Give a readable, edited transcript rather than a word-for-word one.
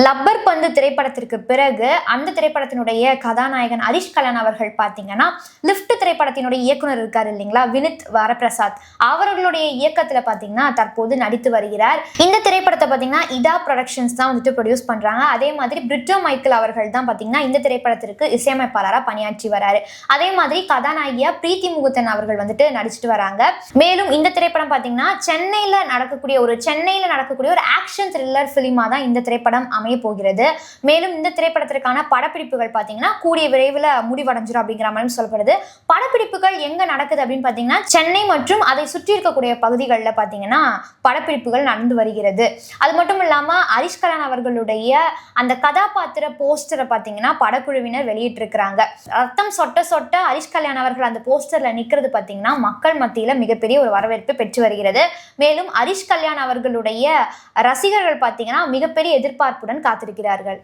Rubber பந்து திரைப்படத்திற்கு பிறகு அந்த திரைப்படத்தினுடைய கதாநாயகன் ஹரிஷ் கல்யாண் அவர்கள் பார்த்தீங்கன்னா லிஃப்ட் திரைப்படத்தினுடைய இயக்குனர் இருக்காரு இல்லைங்களா, வினித் வரப்பிரசாத், அவர்களுடைய இயக்கத்துல பார்த்தீங்கன்னா தற்போது நடித்து வருகிறார். இந்த திரைப்படத்தை பார்த்தீங்கன்னா இதா ப்ரொடக்ஷன்ஸ் தான் வந்துட்டு ப்ரொடியூஸ் பண்றாங்க. அதே மாதிரி பிரிட்டோ மைக்கேல் அவர்கள் தான் பார்த்தீங்கன்னா இந்த திரைப்படத்திற்கு இசையமைப்பாளராக பணியாற்றி வராரு. அதே மாதிரி கதாநாயகியா பிரீத்தி முகுந்தன் அவர்கள் வந்துட்டு நடிச்சிட்டு வராங்க. மேலும் இந்த திரைப்படம் பார்த்தீங்கன்னா சென்னையில நடக்கக்கூடிய ஒரு ஆக்ஷன் த்ரில்லர் பிலிமா தான் இந்த திரைப்படம் அமைய போகிறது. மேலும் இந்த திரைப்படத்திற்கான படப்பிடிப்புகள் பார்த்தீங்கன்னா கூடிய விரைவில் முடிவடைஞ்சிடும் அப்படிங்கிற மாதிரி சொல்லப்படுது. படப்பிடிப்புகள் எங்க நடக்குது அப்படின்னு பார்த்தீங்கன்னா சென்னை மற்றும் அதை சுற்றி இருக்கக்கூடிய பகுதிகளில் பார்த்தீங்கன்னா படப்பிடிப்புகள் நடந்து வருகிறது. அது மட்டும் இல்லாமல் ஹரிஷ் கல்யாண் அவர்களுடைய அந்த கதாபாத்திர போஸ்டரை பார்த்தீங்கன்னா படக்குழுவினர் வெளியிட்டிருக்கிறாங்க. ரத்தம் சொட்ட சொட்ட ஹரிஷ் கல்யாண் அவர்கள் அந்த போஸ்டர்ல நிற்கிறது பார்த்தீங்கன்னா மக்கள் மத்தியில் மிகப்பெரிய ஒரு வரவேற்பு பெற்று வருகிறது. மேலும் ஹரிஷ் கல்யாண் அவர்களுடைய ரசிகர்கள் பார்த்தீங்கன்னா மிகப்பெரிய எதிர்பார்ப்புடன் காத்திருக்கிறார்கள்.